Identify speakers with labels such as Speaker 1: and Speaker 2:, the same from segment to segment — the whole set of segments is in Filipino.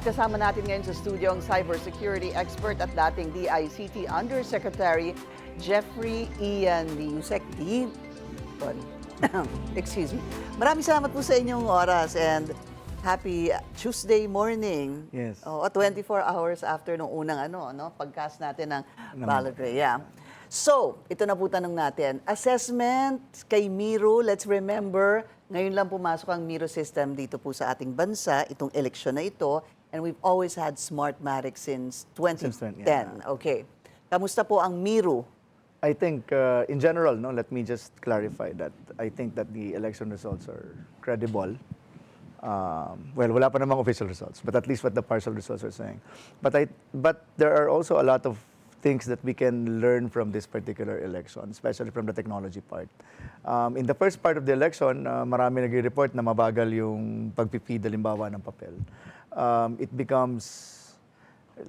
Speaker 1: kasama natin ngayon sa studio ang cybersecurity expert at dating DICT Undersecretary Jeffrey Ian Liusek. Sorry. Excuse me. Maraming salamat po sa inyong oras and happy Tuesday morning.
Speaker 2: Yes.
Speaker 1: Oh, 24 hours after nung unang pagcast natin ng ballot rate. Yeah. So, ito na po tanong natin. Assessment kay Miro, let's remember, ngayon lang pumasok ang Miro system dito po sa ating bansa, itong eleksyon na ito, and we've always had Smartmatic since 2010. Okay. Kamusta po ang Miro?
Speaker 2: I think, in general, let me just clarify that I think that the election results are credible. Well, wala pa namang official results, but at least what the partial results are saying. But there are also a lot of things that we can learn from this particular election, especially from the technology part. In the first part of the election, marami nag-report na mabagal yung pagpipid, halimbawa, ng papel. It becomes,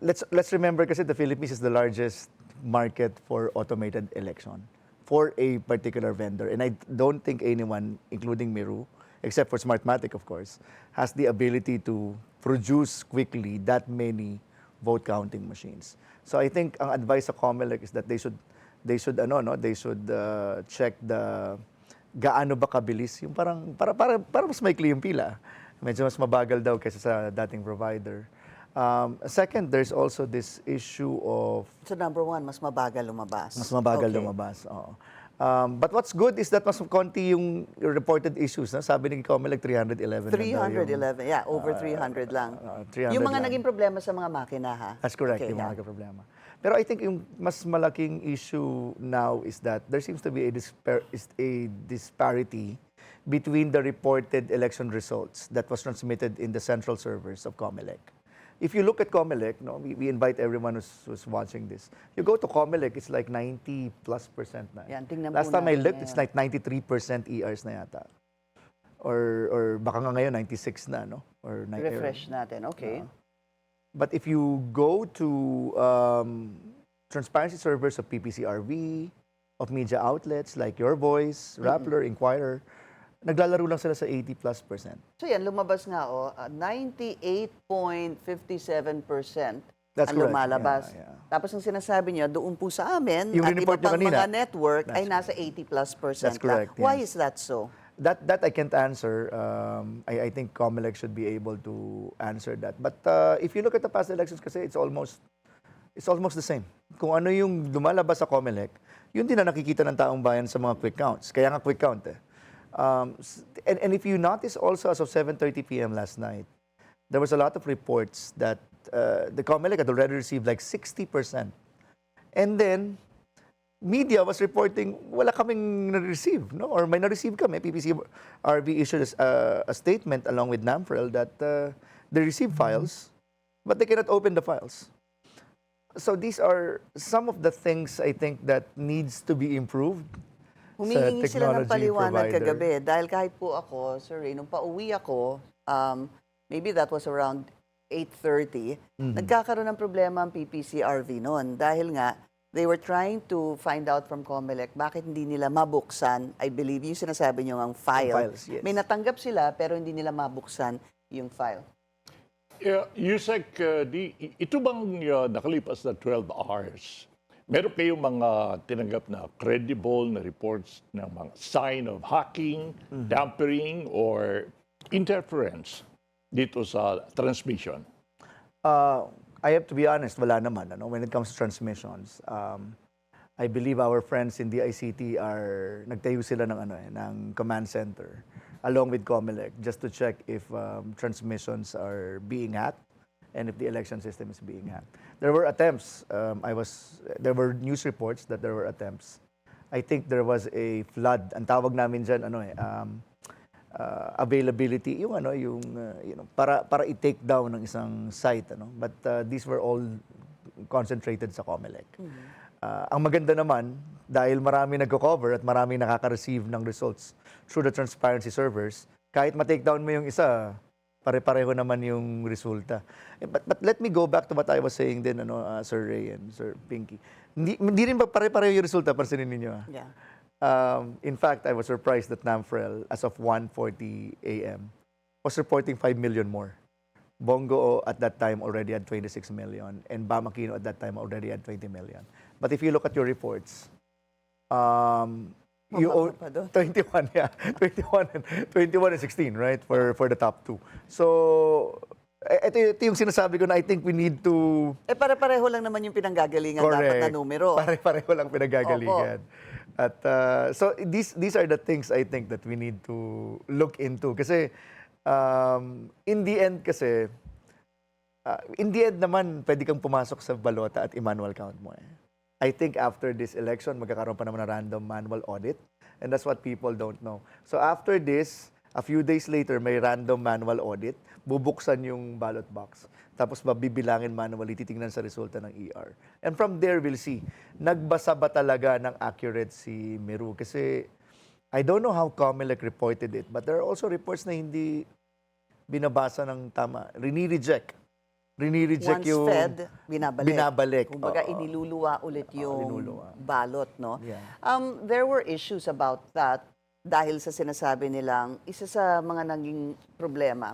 Speaker 2: let's remember kasi the Philippines is the largest market for automated election for a particular vendor. And I don't think anyone, including Miru, except for Smartmatic, of course, has the ability to produce quickly that many vote counting machines. So I think ang advice sa COMELEC is that they should check the gaano ba kabilis yung para mas maikli yung pila. Medyo mas mabagal daw kaysa sa dating provider. Second, there's also this issue of...
Speaker 1: So number one, mas mabagal lumabas.
Speaker 2: Mas mabagal lumabas, oo. But what's good is that mas konti yung reported issues. Na? Sabi ni COMELEC, 311.
Speaker 1: 311, yeah, over 300 lang.
Speaker 2: 300
Speaker 1: yung mga
Speaker 2: lang.
Speaker 1: naging problema sa mga makina, ha?
Speaker 2: That's correct,
Speaker 1: Okay,
Speaker 2: yung
Speaker 1: yeah.
Speaker 2: mga problema. Pero I think yung mas malaking issue now is that there seems to be a disparity between the reported election results that was transmitted in the central servers of COMELEC. If you look at COMELEC, we invite everyone who's watching this. You go to COMELEC, it's like 90+% na.
Speaker 1: Yan, tingnan
Speaker 2: Last
Speaker 1: po
Speaker 2: time I
Speaker 1: natin
Speaker 2: looked,
Speaker 1: ngayon.
Speaker 2: it's like 93% ERs na yata. Or baka nga ngayon, 96 na, no? Or
Speaker 1: Refresh natin, okay.
Speaker 2: But if you go to transparency servers of PPCRV, of media outlets like Your Voice, Rappler, Inquirer, naglalaro lang sila sa 80+%.
Speaker 1: So yan, lumabas nga 98.57%
Speaker 2: That's
Speaker 1: ang
Speaker 2: correct.
Speaker 1: lumalabas.
Speaker 2: Yeah, yeah.
Speaker 1: Tapos ang sinasabi niyo, doon po sa amin,
Speaker 2: Yung
Speaker 1: at iba
Speaker 2: report niyo
Speaker 1: pang
Speaker 2: kanina.
Speaker 1: mga network ay
Speaker 2: That's
Speaker 1: nasa 80+%
Speaker 2: That's correct,
Speaker 1: lang. Why
Speaker 2: yes.
Speaker 1: is that so?
Speaker 2: That I can't answer. I think COMELEC should be able to answer that. But if you look at the past elections kasi it's almost the same. Kung ano yung lumalabas sa COMELEC, yun din na nakikita ng taong bayan sa mga quick counts. Kaya nga quick count eh. And if you notice also as of 7:30 p.m. last night, there was a lot of reports that the COMELEC had already received like 60%. And then, media was reporting, wala kaming na-receive, no? Or may na-receive kami. PPCRV issued a statement along with NAMFREL that they received files, but they cannot open the files. So these are some of the things I think that needs to be improved.
Speaker 1: Humihingi sila ng
Speaker 2: technology
Speaker 1: paliwanag
Speaker 2: provider.
Speaker 1: kagabi. Dahil kahit po ako, Sir Ray, nung pauwi ako, maybe that was around 8:30, nagkakaroon ng problema ang PPCRV noon. Dahil nga, they were trying to find out from COMELEC bakit hindi nila mabuksan, I believe, yung sinasabi nyo ang file.
Speaker 2: Files, yes.
Speaker 1: May natanggap sila pero hindi nila mabuksan yung file.
Speaker 3: Yusek, ito bang nakalipas na 12 hours, meron kayong mga tinanggap na credible na reports ng mga sign of hacking, tampering, or interference dito sa transmission?
Speaker 2: I have to be honest, wala naman. When it comes to transmissions, I believe our friends in the ICT nagtayo sila ng command center along with COMELEC just to check if transmissions are being hacked and if the election system is being hacked. There were attempts. There were news reports that there were attempts. I think there was a flood. Ang tawag namin dyan, availability, para i-take down ng isang site. But these were all concentrated sa COMELEC. Ang maganda naman, dahil marami nagko-cover at marami nakaka-receive ng results through the transparency servers, kahit ma-take down mo yung isa, pare-pareho naman yung resulta. But let me go back to what I was saying din, Sir Ray and Sir Pinky. Hindi rin ba pare-pareho yung resulta, pansinin ninyo?
Speaker 1: Yeah.
Speaker 2: In fact, I was surprised that NAMFREL, as of 1:40 a.m., was reporting 5 million more Bongo at that time already had 26 million, and Bam Aquino at that time already had 20 million. But if you look at your reports, you
Speaker 1: Mababa
Speaker 2: own
Speaker 1: pa doon.
Speaker 2: 21, yeah. 21 and 16, right? For the top two. So, ito yung sinasabi ko na I think we need to
Speaker 1: Pare-pareho lang naman yung pinanggagalingan dapat na numero.
Speaker 2: Pare-pareho lang pinagagalingan. At so these are the things I think that we need to look into kasi in the end naman pwede kang pumasok sa balota at i-manual count mo eh. I think after this election magkakaroon pa naman ng random manual audit and that's what people don't know. So after this, a few days later may random manual audit, bubuksan yung ballot box. Tapos mabibilangin manually, titingnan sa resulta ng ER. And from there, we'll see. Nagbasa ba talaga ng accurate si Meru? Kasi I don't know how Comelec reported it, but there are also reports na hindi binabasa ng tama. Rini-reject
Speaker 1: Once
Speaker 2: yung
Speaker 1: fed, binabalik. Kumbaga,
Speaker 2: Oo.
Speaker 1: iniluluwa ulit yung
Speaker 2: iniluluwa.
Speaker 1: balot, no?
Speaker 2: Yeah.
Speaker 1: There were issues about that dahil sa sinasabi nilang, isa sa mga naging problema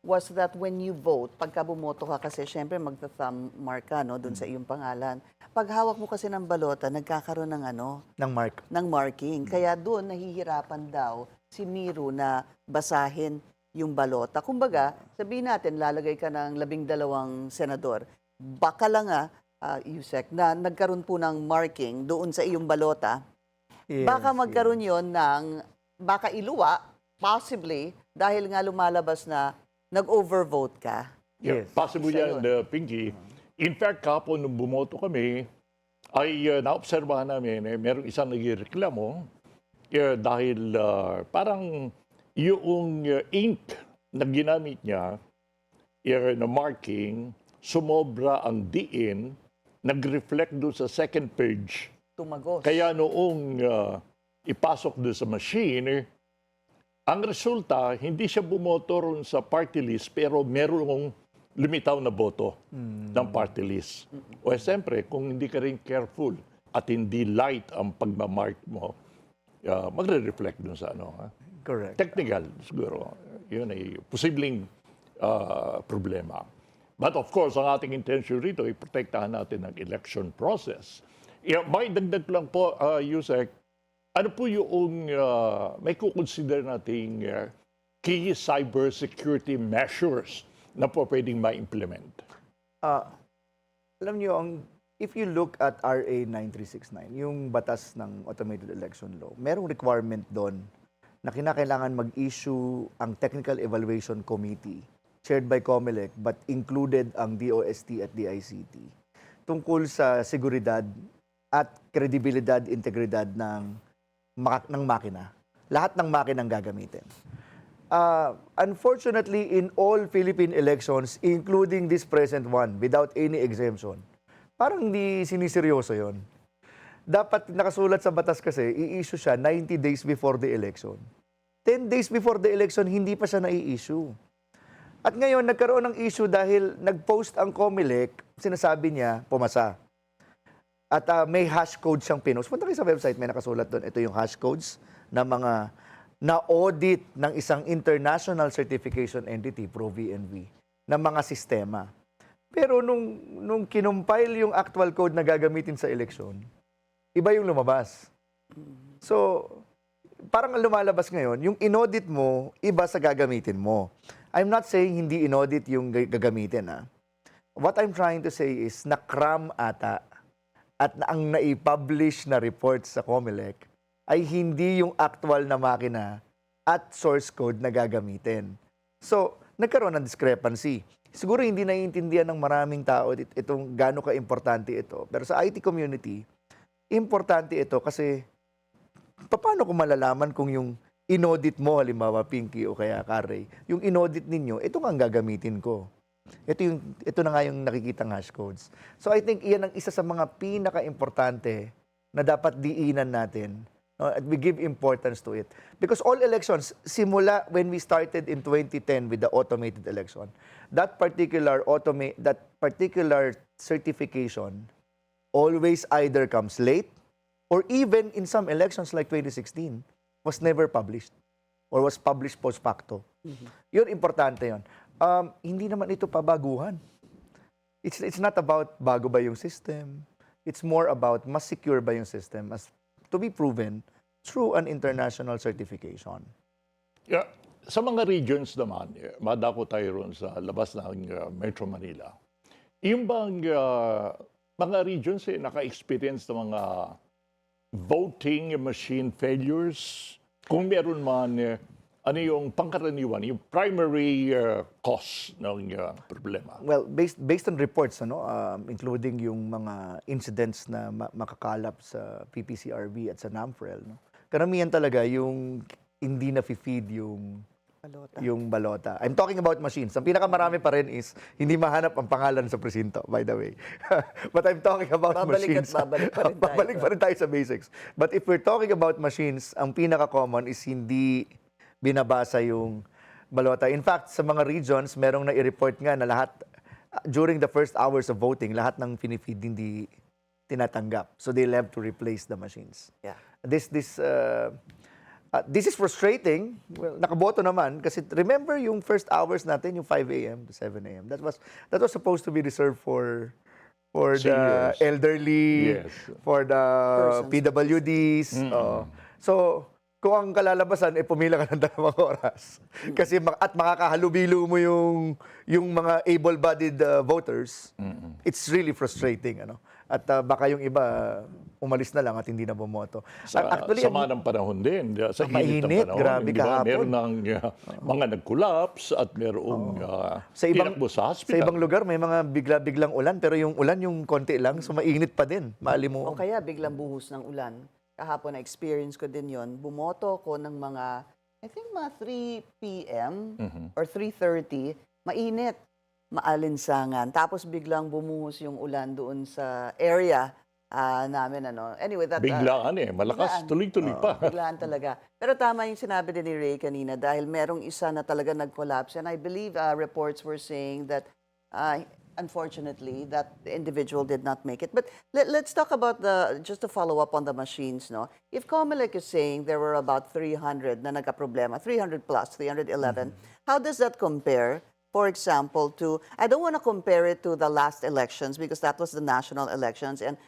Speaker 1: was that when you vote, pagka bumoto ka kasi, syempre magta-thumb mark ka, no, dun sa iyong pangalan. Pag hawak mo kasi ng balota, nagkakaroon ng ng marking. Kaya doon, nahihirapan daw si Miru na basahin yung balota. Kumbaga, sabihin natin, lalagay ka ng 12 senador. Baka lang Yusek, na nagkaroon po ng marking doon sa iyong balota. Baka magkaroon yon ng, baka iluwa, possibly, dahil nga lumalabas na nag-overvote ka.
Speaker 3: Yeah, possible
Speaker 1: Isa
Speaker 3: yan,
Speaker 1: yun.
Speaker 3: Pinky. In fact, kapon nung bumoto kami, ay naobserbahan namin, merong isang nagreklamo dahil parang yung ink na ginamit niya, na marking, sumobra ang diin, nag-reflect doon sa second page.
Speaker 1: Tumagos.
Speaker 3: Kaya noong ipasok doon sa machine, ang resulta, hindi siya bumoto ron sa party list, pero merong lumitaw na boto ng party list. O siyempre, kung hindi ka rin careful at hindi light ang pagmamark mo, magre-reflect doon sa ano.
Speaker 2: Correct.
Speaker 3: Technical, siguro. Yun ay posibleng problema. But of course, ang ating intention rito ay protektahan natin ang election process. May dagdag lang po, Yusek, ano po yung may kukonsider nating key cybersecurity measures na po pwedeng ma-implement?
Speaker 2: Alam nyo, if you look at RA 9369, yung batas ng Automated Election Law, merong requirement doon na kinakailangan mag-issue ang Technical Evaluation Committee chaired by COMELEC but included ang DOST at DICT tungkol sa seguridad at kredibilidad, integridad ng makina. Lahat ng makinang gagamitin. Unfortunately, in all Philippine elections, including this present one, without any exemption, parang hindi siniseryoso yon. Dapat nakasulat sa batas kasi, i-issue siya 90 days before the election. 10 days before the election, hindi pa siya na-i-issue. At ngayon, nagkaroon ng issue dahil nag-post ang COMELEC, sinasabi niya, pumasa. At may hash code siyang pinost. Punta kayo sa website, may nakasulat doon. Ito yung hash codes na mga na-audit ng isang international certification entity, ProVNV, ng mga sistema. Pero nung kinumpile yung actual code na gagamitin sa eleksyon, iba yung lumabas. So, parang ang lumalabas ngayon, yung inaudit mo, iba sa gagamitin mo. I'm not saying hindi inaudit yung gagamitin. What I'm trying to say is, na-cram ata at ang nai-publish na report sa COMELEC ay hindi yung actual na makina at source code na gagamitin. So, nagkaroon ng discrepancy. Siguro hindi naiintindihan ng maraming tao itong gaano ka-importante ito. Pero sa IT community, importante ito kasi paano ko malalaman kung yung inaudit mo, halimbawa Pinky o kaya Carey, yung inaudit ninyo, ito nga ang gagamitin ko. Ito na nga yung nakikitang hash codes. So I think iyan ang isa sa mga pinaka-importante na dapat diinan natin. At we give importance to it. Because all elections, simula when we started in 2010 with the automated election, that particular certification always either comes late or even in some elections like 2016, was never published or was published post facto. Yun, importante yun. Hindi naman ito pabaguhan. It's not about bago ba yung system. It's more about mas secure ba yung system as to be proven through an international certification.
Speaker 3: Yeah. Sa mga regions naman, madako tayo ron sa labas ng Metro Manila. Yung bang mga regions naka-experience ng mga voting machine failures? Kung meron man, ano yung pangkaraniwan, yung primary cause ng problema?
Speaker 2: Well, based on reports, including yung mga incidents na makakalap sa PPCRB at sa NAMFREL, karamihan talaga yung hindi na-feed yung balota. I'm talking about machines. Ang pinakamarami pa rin is hindi mahanap ang pangalan sa presinto, by the way. But I'm talking about
Speaker 1: Babalik
Speaker 2: machines.
Speaker 1: at babalik pa rin tayo.
Speaker 2: Babalik pa rin tayo sa basics. But if we're talking about machines, ang pinaka-common is hindi binabasa yung balota. In fact, sa mga regions, merong na-report nga na lahat, during the first hours of voting, lahat ng pinifeed hindi tinatanggap. So they'll have to replace the machines.
Speaker 1: Yeah.
Speaker 2: This is frustrating. Well, nakaboto naman kasi remember yung first hours natin, yung 5 a.m. to 7 a.m. That was supposed to be reserved for the
Speaker 3: Seniors.
Speaker 2: elderly,
Speaker 3: Yes.
Speaker 2: for the
Speaker 1: Persons.
Speaker 2: PWDs. So, kung ang kalalabasan, pumila ka ng 2 oras. Kasi at makakahalubilo mo yung mga able-bodied voters, it's really frustrating. At baka yung iba, umalis na lang at hindi na bumoto.
Speaker 3: Sama ng panahon din. Sa init ng
Speaker 2: mainit,
Speaker 3: panahon.
Speaker 2: grabe
Speaker 3: di ba?
Speaker 2: kahapon.
Speaker 3: Meron ng mga nag-collapse at merong tinakbo sa
Speaker 2: Sa
Speaker 3: hospital.
Speaker 2: ibang lugar, may mga bigla-biglang ulan, pero yung ulan yung konti lang, so mainit pa din.
Speaker 1: O
Speaker 2: Maalimuong.
Speaker 1: kaya biglang buhos ng ulan. Kahapon na-experience ko din yon. Bumoto ko ng mga, I think mga 3 p.m. or 3:30. Mainit, maalinsangan. Tapos biglang bumuhos yung ulan doon sa area namin. Anyway,
Speaker 3: Biglaan malakas,
Speaker 1: biglaan.
Speaker 3: tuloy-tuloy pa.
Speaker 1: Biglaan talaga. Pero tama yung sinabi din ni Ray kanina dahil merong isa na talaga nag-collapse. And I believe reports were saying that unfortunately that the individual did not make it. But let's talk about just to follow up on the machines. No? If Comelec is saying there were about 300 na nagka-problema, 300 plus, 311, how does that compare? For example, I don't want to compare it to the last elections because that was the national elections. And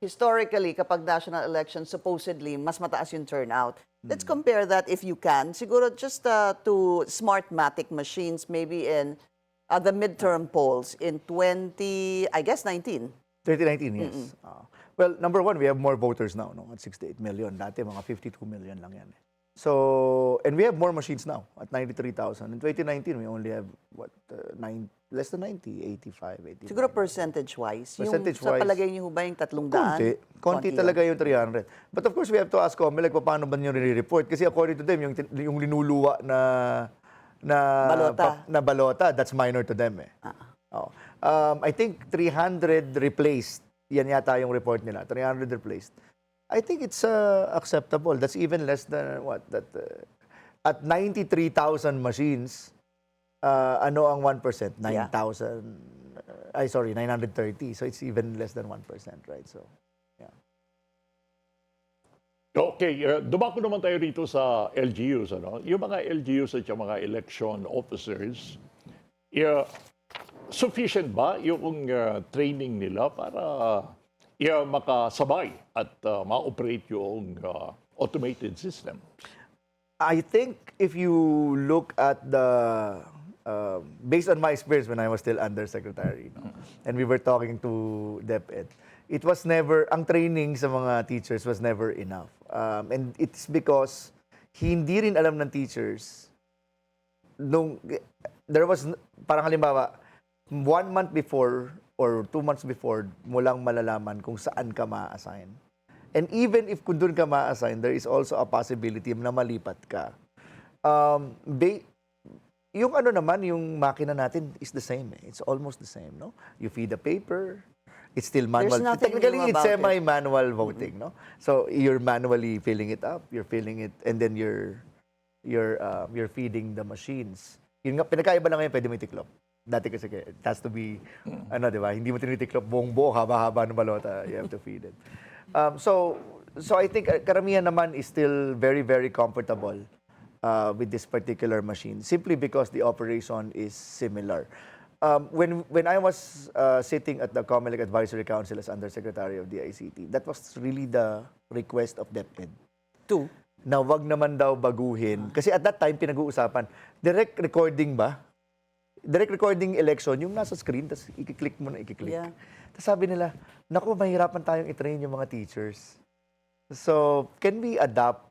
Speaker 1: historically, kapag national elections, supposedly, mas mataas yung turnout. Let's compare that if you can. Siguro just to Smartmatic machines, maybe in the midterm polls in 2019.
Speaker 2: 2019, yes. Well, number one, we have more voters now, at 68 million. Dati, mga 52 million lang yan. So, and we have more machines now at 93,000. In 2019, we only have, less than 90, 85, 85.
Speaker 1: Siguro percentage-wise.
Speaker 2: Percentage-wise,
Speaker 1: Sa palagay niyo ho ba yung 300?
Speaker 2: Konti talaga yung 300. But of course, we have to ask Comelec, paano ba nyo nire-report? Kasi according to them, yung linuluwa na balota, that's minor to them. I think 300 replaced. Yan yata yung report nila. 300 replaced. I think it's acceptable. That's even less than at 93,000 machines, ano ang 1%? 9,000. 930. So it's even less than 1%, right? So, yeah.
Speaker 3: Okay, dumako naman tayo rito sa LGUs. Yung mga LGUs at yung mga election officers, sufficient ba yung training nila para makasabay at ma-operate yung automated system?
Speaker 2: I think if you look at based on my experience when I was still undersecretary, and we were talking to DepEd, it was never, ang training sa mga teachers was never enough. And it's because hindi rin alam ng teachers, there was, parang halimbawa, 1 month before or 2 months before mo lang malalaman kung saan ka ma-assign. And even if kung doon ka ma-assign, there is also a possibility na malipat ka. Yung yung makina natin is the same. It's almost the same, no? You feed the paper, it's still manual.
Speaker 1: There's nothing
Speaker 2: Technically,
Speaker 1: new
Speaker 2: it's
Speaker 1: about it.
Speaker 2: semi-manual voting, no? So you're manually filling it up, you're filling it, and then you're feeding the machines. Yun nga, pinakaiba lang ngayon, pwede may tiklop. Dati kasi it has to be, di ba? Hindi mo tinitiklop buong buo, haba-haba ng balota. You have to feed it. So I think karamihan naman is still very, very comfortable with this particular machine, simply because the operation is similar. When I was sitting at the COMELEC Advisory Council as Undersecretary of the ICT, that was really the request of DepEd.
Speaker 1: 2.
Speaker 2: Na wag naman daw baguhin. Kasi at that time, pinag-uusapan, direct recording ba? Direct recording election, yung nasa screen, tapos i-click mo na i-click.
Speaker 1: Yeah.
Speaker 2: Tapos sabi nila, naku, mahirapan tayong i-train yung mga teachers. So, can we adapt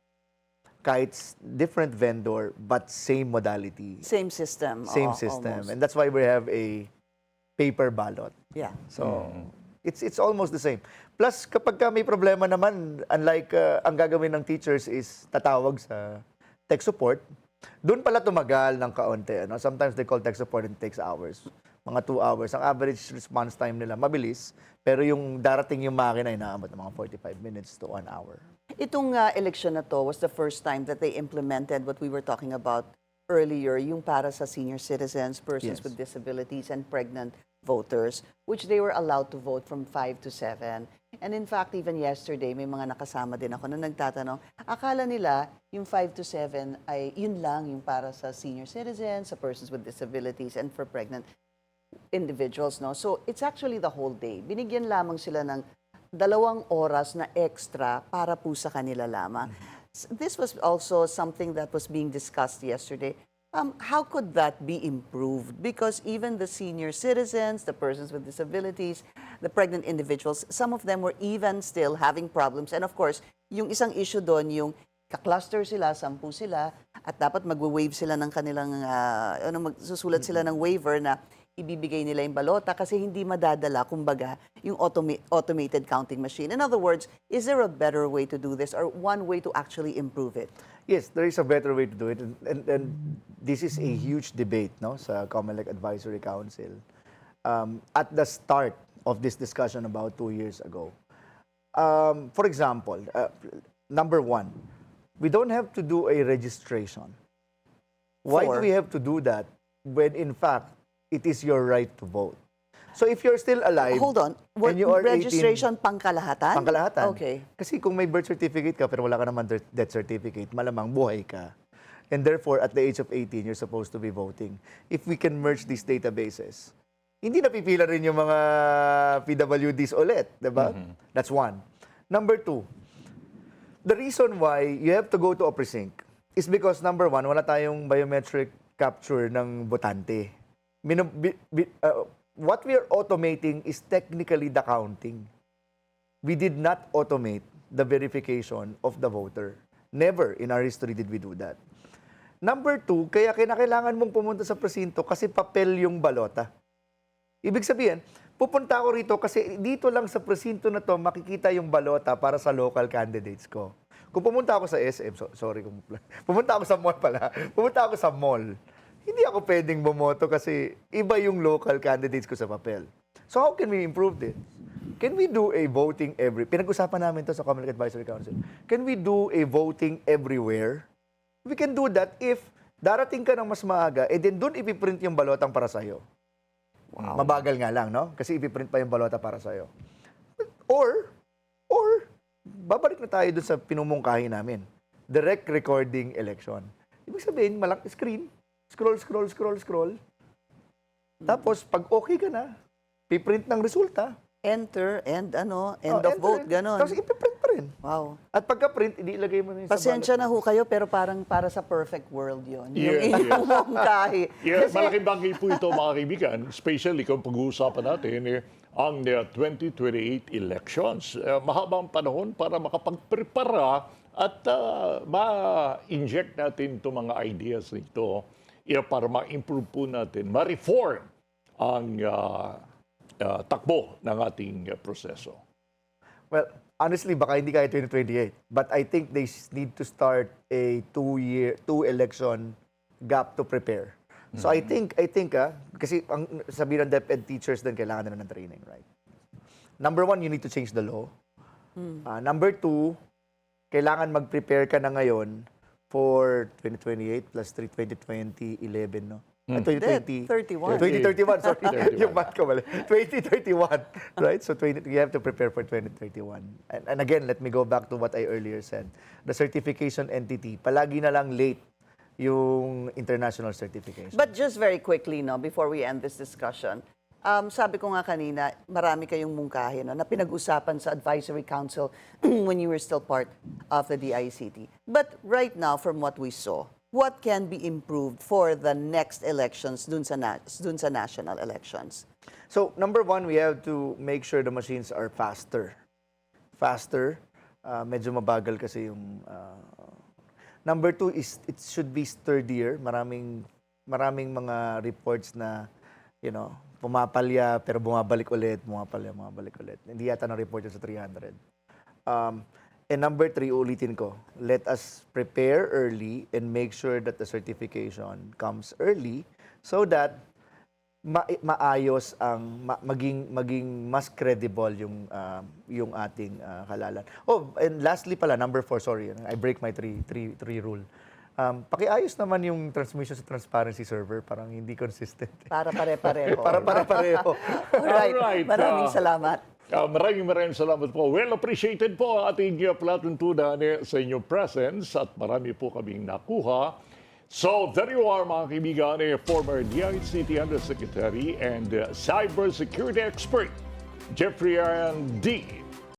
Speaker 2: kahit different vendor, but same modality?
Speaker 1: Same system.
Speaker 2: Same
Speaker 1: oo,
Speaker 2: system.
Speaker 1: almost.
Speaker 2: And that's why we have a paper ballot.
Speaker 1: Yeah.
Speaker 2: So, it's almost the same. Plus, kapag ka may problema naman, unlike ang gagawin ng teachers is tatawag sa tech support, doon pala tumagal ng kaunti. Ano? Sometimes they call tech support and it takes hours. Mga 2 hours. Ang average response time nila, mabilis. Pero yung darating yung makina, inaabot ng mga 45 minutes to 1 hour.
Speaker 1: Itong election na to was the first time that they implemented what we were talking about earlier, yung para sa senior citizens, persons
Speaker 2: Yes.
Speaker 1: with disabilities, and pregnant voters, which they were allowed to vote from 5 to 7. And in fact, even yesterday, may mga nakasama din ako na nagtatanong, akala nila yung 5 to 7 ay yun lang yung para sa senior citizens, sa persons with disabilities, and for pregnant individuals, no? So, it's actually the whole day. Binigyan lamang sila ng 2 oras na extra para po sa kanila lamang. This was also something that was being discussed yesterday. How could that be improved? Because even the senior citizens, the persons with disabilities, the pregnant individuals, some of them were even still having problems. And of course, yung isang issue doon, yung ka-cluster sila, 10 sila, at dapat magwa-waive sila ng kanilang, magsusulat sila ng waiver na ibibigay nila yung balota kasi hindi madadala, kumbaga, yung automated counting machine. In other words, is there a better way to do this or one way to actually improve it?
Speaker 2: Yes, there is a better way to do it. And this is a huge debate no, sa COMELEC Advisory Council. At the start of this discussion about 2 years ago, for example, number 1, we don't have to do a registration. Why do
Speaker 1: For?
Speaker 2: we have to do that when in fact, it is your right to vote? So if you're still alive,
Speaker 1: Hold on.
Speaker 2: and you are 18,
Speaker 1: Registration pangkalahatan?
Speaker 2: pangkalahatan.
Speaker 1: Okay.
Speaker 2: Kasi kung may birth certificate ka pero wala ka naman death certificate, malamang buhay ka. And therefore, at the age of 18, you're supposed to be voting. If we can merge these databases, hindi napipila rin yung mga PWDs ulit, di ba? That's 1. Number 2, the reason why you have to go to a precinct is because number 1, wala tayong biometric capture ng botante. What we are automating is technically the counting. We did not automate the verification of the voter. Never in our history did we do that. Number 2, kaya kinakailangan mong pumunta sa presinto kasi papel yung balota. Ibig sabihin, pupunta ako rito kasi dito lang sa presinto na to makikita yung balota para sa local candidates ko. Kung pumunta ako sa SM, pumunta ako sa mall pala, pumunta ako sa mall, hindi ako pwedeng bumoto kasi iba yung local candidates ko sa papel. So how can we improve this? Can we do a voting pinag-usapan namin to sa COMELEC Advisory Council. Can we do a voting everywhere? We can do that if darating ka ng mas maaga, then doon ipiprint yung balotang para sa'yo. Wow. Mabagal nga lang, no? Kasi ipiprint pa yung balota para sa'yo. Or, babalik na tayo doon sa pinumungkahi namin. Direct recording election. Ibig sabihin, screen, scroll. Tapos, pag okay ka na, piprint ng resulta.
Speaker 1: Enter and end of vote, ganon.
Speaker 2: Tapos ipiprint pa rin.
Speaker 1: Wow.
Speaker 2: At pagka-print, ilagay mo rin sa
Speaker 1: Pasensya
Speaker 2: ballot.
Speaker 1: na ho kayo, pero parang para sa perfect world yun.
Speaker 3: Yeah,
Speaker 1: Yung inyong
Speaker 3: Yeah, malaking bagay po ito mga kaibigan, especially kung pag-uusapan natin ang 2028 elections. Mahabang panahon para makapagprepara at ma-inject natin itong mga ideas nito para ma-improve po natin, ma-reform ang takbo ng ating proseso.
Speaker 2: Well, honestly, baka hindi kaya 2028. But I think they need to start a 2-election gap to prepare. So I think kasi ang sabi ng DepEd teachers din, kailangan nila ng training, right? Number 1, you need to change the law. Number 2, kailangan mag-prepare ka na ngayon for 2028 plus 2011, no? 2020,
Speaker 1: 31.
Speaker 2: 2031, sorry.
Speaker 3: 31.
Speaker 2: Yung math ko mali. 2031, right? So you have to prepare for 2031. And again, let me go back to what I earlier said. The certification entity, palagi na lang late yung international certification.
Speaker 1: But just very quickly, no, before we end this discussion, sabi ko nga kanina, marami kayong mungkahi no, na pinag-usapan sa Advisory Council when you were still part of the DICT. But right now, from what we saw, what can be improved for the next elections dun sa national elections?
Speaker 2: So, number one, we have to make sure the machines are faster. Faster. Medyo mabagal kasi yung... number two is it should be sturdier. Maraming mga reports na, pumapalya pero bumabalik ulit, bumabalik ulit. Hindi yata na-report yun sa 300. And number three, ulitin ko, let us prepare early and make sure that the certification comes early so that maayos ang maging mas credible yung ating halalan. Oh, and lastly pala, number 4, sorry, I break my three rule. Pakiayos naman yung transmission sa transparency server, parang hindi consistent.
Speaker 1: Para pare-pareho.
Speaker 2: Para pare-pareho.
Speaker 1: Alright, maraming salamat.
Speaker 3: Maraming salamat po. Well appreciated po ang ating palatuntunan sa inyong presence at marami po kaming nakuha. So there you are mga kaibigan, former DICT Undersecretary and cybersecurity expert, Jeffrey D.